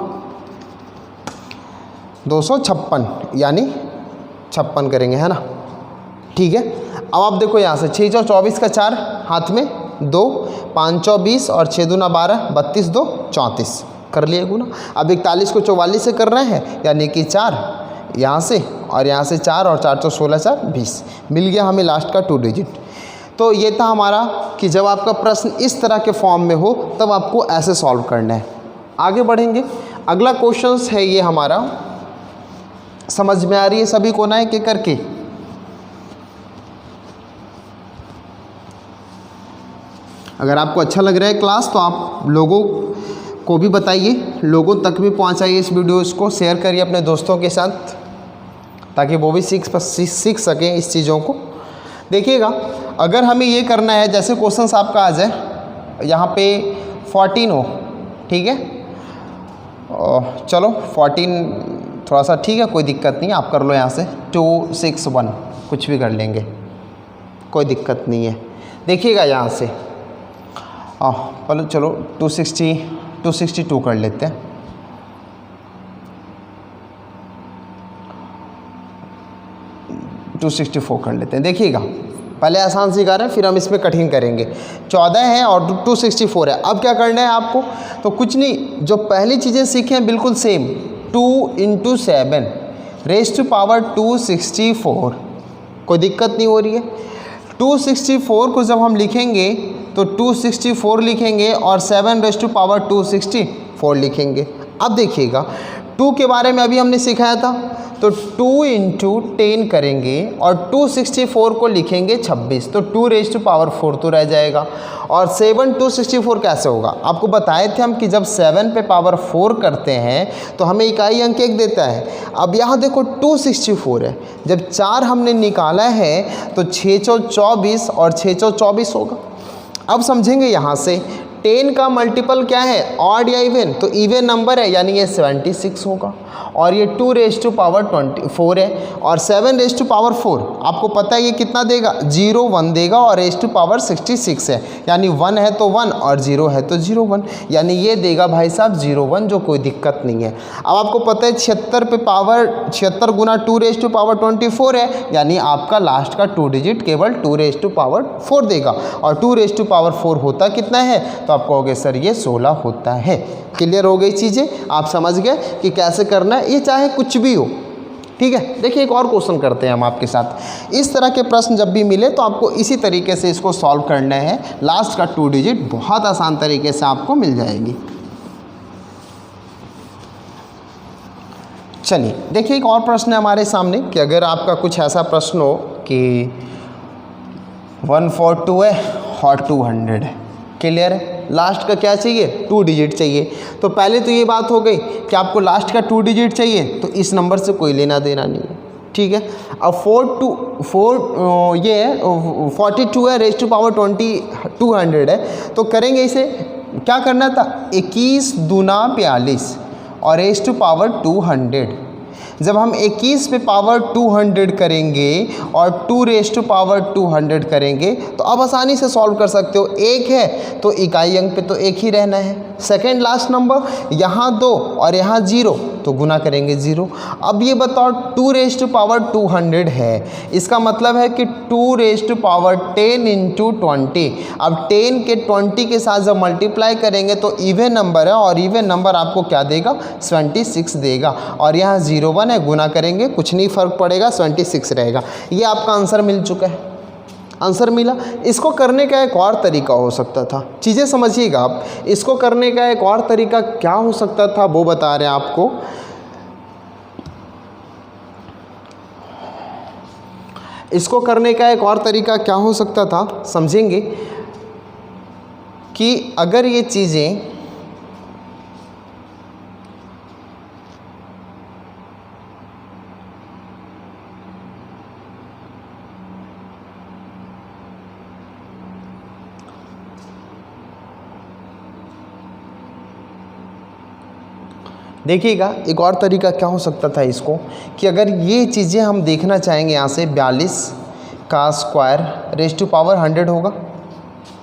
256, यानी 56 करेंगे, है ना। ठीक है, अब आप देखो यहाँ से 6 × 24 का 4 हाथ में 2, 5 × 20 और 6 दूना 12, 32 2 34 कर लिए गुना। अब 41 को 44 से करना है, यानी कि 4 यहाँ से और यहाँ से 4 और 4 तो 16 4 20 मिल गया हमें लास्ट का 2 डिजिट। तो ये था हमारा कि जब आपका प्रश्न इस तरह के फॉर्म में हो तब आपको ऐसे सॉल्व करना है। आगे बढ़ेंगे, अगला क्वेश्चन है ये हमारा, समझ में आ रही है सभी को ना एक एक करके? अगर आपको अच्छा लग रहा है क्लास तो आप लोगों को भी बताइए, लोगों तक भी पहुंचाइए इस वीडियोस को, शेयर करिए अपने दोस्तों के साथ ताकि वो भी सीख सकें इस चीज़ों को। देखिएगा, अगर हमें ये करना है, जैसे क्वेश्चन आपका आ जाए यहाँ पे 14 हो, ठीक है, चलो 14 थोड़ा सा ठीक है, कोई दिक्कत नहीं, आप कर लो यहाँ से 2 6 1 कुछ भी कर लेंगे, कोई दिक्कत नहीं है। देखिएगा यहाँ से चलो 262 कर लेते हैं। 264 कर लेते हैं। देखिएगा, पहले आसान सिखा रहे हैं, फिर हम इसमें कठिन करेंगे। 14 है और 264 है। अब क्या करना है आपको, तो कुछ नहीं, जो पहली चीज़ें सीखे हैं बिल्कुल सेम, 2 × 7 रेज़ टू पावर 264, कोई दिक्कत नहीं हो रही है। 264 को जब हम लिखेंगे तो 264 लिखेंगे और 7 रेज़ टू पावर 264 लिखेंगे। अब देखिएगा, 2 के बारे में अभी हमने सिखाया था, तो 2 × 10 करेंगे और 264 को लिखेंगे 26, तो 2 रेज़ टू पावर 4 तो रह जाएगा। और 7 264 कैसे होगा, आपको बताए थे हम कि जब 7 पे पावर 4 करते हैं तो हमें इकाई अंक 1 देता है। अब यहाँ देखो 264 है, जब 4 हमने निकाला है तो 6 × 24 और 6 × 24 होगा। अब समझेंगे यहाँ से 10 का मल्टीपल क्या है, ऑड या इवन, तो इवन नंबर है, यानी ये 76 होगा। और ये 2 रेज़ टू पावर 24 है और 7 रेज़ टू पावर 4, आपको पता है ये कितना देगा, 0 1 देगा और रेज़ टू पावर 66 है, यानी 1 है तो 1 और 0 है तो 0 1, यानी ये देगा भाई साहब 0 1, जो कोई दिक्कत नहीं है। अब आपको पता है 76 पे पावर 76 गुना 2 रेज़ टू पावर 24 है, यानी आपका लास्ट का 2 डिजिट केवल 2 रेज़ टू पावर 4 देगा। और 2 रेज़ टू पावर 4 होता कितना है, तो आप कहोगे सर ये 16 होता है। क्लियर हो गई चीज़ें, आप समझ गए कि कैसे करना है, ये चाहे कुछ भी हो। ठीक है, देखिए एक और क्वेश्चन करते हैं हम आपके साथ। इस तरह के प्रश्न जब भी मिले तो आपको इसी तरीके से इसको सॉल्व करना है। लास्ट का 2 डिजिट बहुत आसान तरीके से आपको मिल जाएगी। चलिए देखिए, एक और प्रश्न है हमारे सामने कि अगर आपका कुछ ऐसा प्रश्न हो कि 142 है और 200 है, क्लियर है, लास्ट का क्या चाहिए, 2 डिजिट चाहिए। तो पहले तो ये बात हो गई कि आपको लास्ट का 2 डिजिट चाहिए, तो इस नंबर से कोई लेना देना नहीं है। ठीक है। अब 42 है, रेज़ टू पावर 200 है, तो करेंगे इसे, क्या करना था, 21 दूना 42 और रेज़ टू पावर 200। जब हम 21 पे पावर 200 करेंगे और 2 रेज़ टू पावर 200 करेंगे तो अब आसानी से सॉल्व कर सकते हो। एक है तो इकाई अंक पे तो एक ही रहना है। सेकंड लास्ट नंबर, यहाँ 2 और यहाँ 0 तो गुना करेंगे 0। अब ये बताओ 2 रेज़ टू पावर 200 है, इसका मतलब है कि 2 रेज़ टू पावर 10 इंटू 20। अब 10 के 20 के साथ जब मल्टीप्लाई करेंगे तो इवन नंबर है और इवन नंबर आपको क्या देगा, 26 देगा। और यहाँ 01 है, गुना करेंगे कुछ नहीं फ़र्क पड़ेगा, 26 रहेगा। ये आपका आंसर मिल चुका है, आंसर मिला। इसको करने का एक और तरीका हो सकता था, चीज़ें समझिएगा आप। इसको करने का एक और तरीका क्या हो सकता था वो बता रहे हैं आपको। इसको करने का एक और तरीका क्या हो सकता था, समझेंगे कि अगर ये चीज़ें देखिएगा, एक और तरीका क्या हो सकता था इसको, कि अगर ये चीज़ें हम देखना चाहेंगे यहाँ से 42 का स्क्वायर रेज़ टू पावर 100 होगा।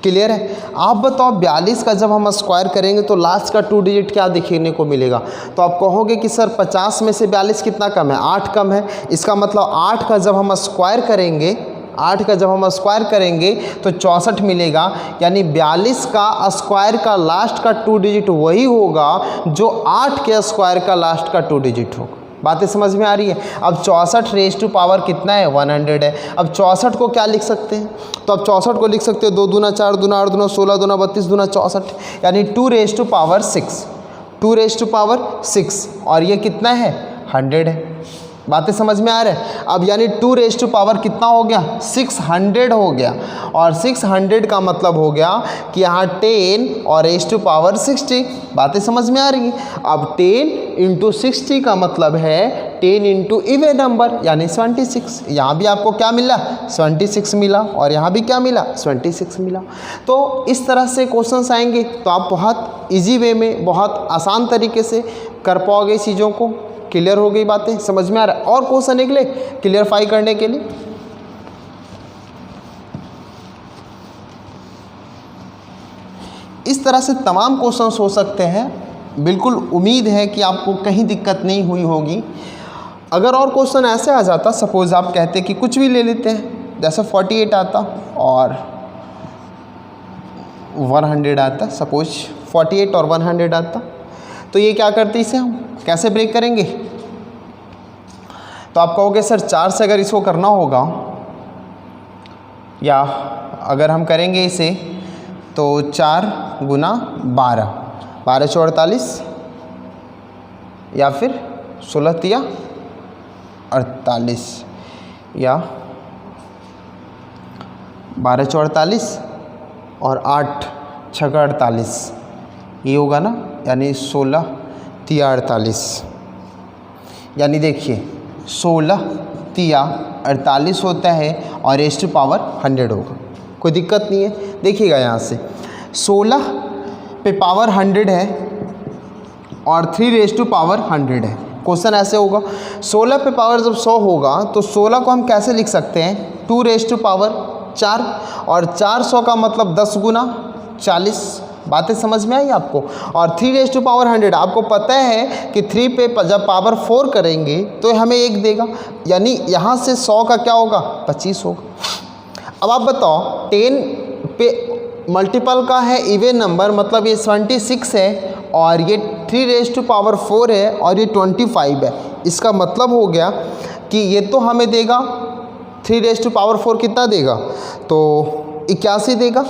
क्लियर है? आप बताओ 42 का जब हम स्क्वायर करेंगे तो लास्ट का 2 डिजिट क्या दिखने को मिलेगा। तो आप कहोगे कि सर 50 में से 42 कितना कम है, 8 कम है। इसका मतलब 8 का जब हम स्क्वायर करेंगे, 8 का जब हम स्क्वायर करेंगे तो 64 मिलेगा। यानी 42 का स्क्वायर का लास्ट का 2 डिजिट वही होगा जो 8 के स्क्वायर का लास्ट का 2 डिजिट होगा। बातें समझ में आ रही है? अब 64 रेज़ टू पावर कितना है, 100 है। अब 64 को क्या लिख सकते हैं, तो अब 64 को लिख सकते हो 2 दूना 4 दूना 8 दूना 16 दूना 32 दूना 64, यानी 2 raise to power 6, 2 raise to power 6, और ये कितना है, 100 है। बातें समझ में आ रहा है? अब यानी 2 रेज़ टू पावर कितना हो गया, 600 हो गया। और 600 का मतलब हो गया कि यहाँ 10 और रेज़ टू पावर 60। बातें समझ में आ रही हैं? अब 10 इंटू 60 का मतलब है 10 इंटू इवन नंबर यानी 26। यहाँ भी आपको क्या मिला, 26 मिला, और यहाँ भी क्या मिला, 26 मिला। तो इस तरह से क्वेश्चंस आएंगे तो आप बहुत ईजी वे में, बहुत आसान तरीके से कर पाओगे चीज़ों को। क्लियर हो गई बातें, समझ में आ रहा है? और क्वेश्चन निकले क्लियरफाई करने के लिए। इस तरह से तमाम क्वेश्चंस हो सकते हैं। बिल्कुल उम्मीद है कि आपको कहीं दिक्कत नहीं हुई होगी। अगर और क्वेश्चन ऐसे आ जाता, सपोज आप कहते कि कुछ भी ले लेते हैं, जैसे 48 आता और 100 आता, सपोज 48 और 100 आता, तो ये क्या करते, इसे हम कैसे ब्रेक करेंगे। तो आप कहोगे सर 4 से अगर इसको करना होगा, या अगर हम करेंगे इसे तो 4 गुना 12, 12 चौ 48, या फिर 16 तिया 48, या 12 चौ 48 और 8 छः 48, ये होगा ना, यानी 16 तिया 48। यानी देखिए 16 तिया 48 होता है और रेज़ टू पावर 100 होगा, कोई दिक्कत नहीं है। देखिएगा यहाँ से 16 पे पावर 100 है और 3 रेज़ टू पावर 100 है। क्वेश्चन ऐसे होगा, 16 पे पावर जब 100 होगा तो 16 को हम कैसे लिख सकते हैं, 2 रेज़ टू पावर 4, और 400 का मतलब 10 गुना 40। बातें समझ में आई आपको? और 3 रेज़ टू पावर 100, आपको पता है कि 3 पे जब पावर 4 करेंगे तो हमें 1 देगा, यानी यहाँ से 100 का क्या होगा, 25 होगा। अब आप बताओ 10 पे मल्टीपल का है इवन नंबर, मतलब ये 26 है और ये 3 रेज़ टू पावर 4 है और ये 25 है। इसका मतलब हो गया कि ये तो हमें देगा 3 रेज़ टू पावर 4 कितना देगा, तो 81 देगा,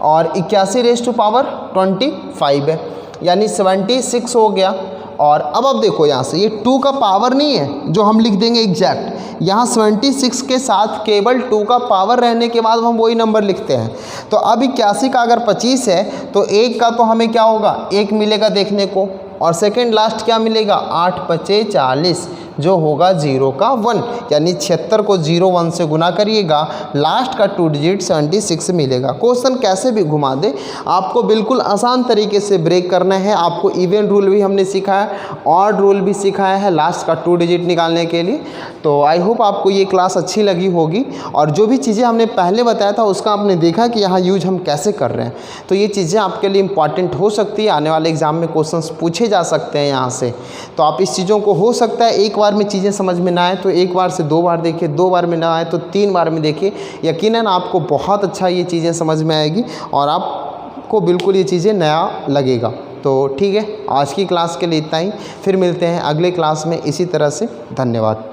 और 81 रेज़ टू पावर 25 है, यानी 76 हो गया। और अब आप देखो यहाँ से ये 2 का पावर नहीं है जो हम लिख देंगे एग्जैक्ट, यहाँ 76 के साथ केवल 2 का पावर रहने के बाद हम वही नंबर लिखते हैं। तो अब 81 का अगर 25 है तो 1 का तो हमें क्या होगा, 1 मिलेगा देखने को, और सेकंड लास्ट क्या मिलेगा, 8 × 5 = 40, जो होगा 0 का 1, यानी 76 को 0 1 से गुना करिएगा, लास्ट का 2 डिजिट 76 मिलेगा। क्वेश्चन कैसे भी घुमा दे, आपको बिल्कुल आसान तरीके से ब्रेक करना है। आपको इवन रूल भी हमने सिखाया, ऑड रूल भी सिखाया है लास्ट का 2 डिजिट निकालने के लिए। तो आई होप आपको ये क्लास अच्छी लगी होगी, और जो भी चीज़ें हमने पहले बताया था उसका आपने देखा कि यहाँ यूज हम कैसे कर रहे हैं। तो ये चीज़ें आपके लिए इंपॉर्टेंट हो सकती है, आने वाले एग्जाम में क्वेश्चंस पूछे जा सकते हैं यहाँ से। तो आप इस चीज़ों को, हो सकता है एक बार में चीज़ें समझ में ना आए तो एक बार से 2 बार देखिए, 2 बार में ना आए तो 3 बार में देखिए, यकीनन आपको बहुत अच्छा ये चीज़ें समझ में आएगी और आपको बिल्कुल ये चीज़ें नया लगेगा। तो ठीक है, आज की क्लास के लिए इतना ही, फिर मिलते हैं अगले क्लास में इसी तरह से। धन्यवाद।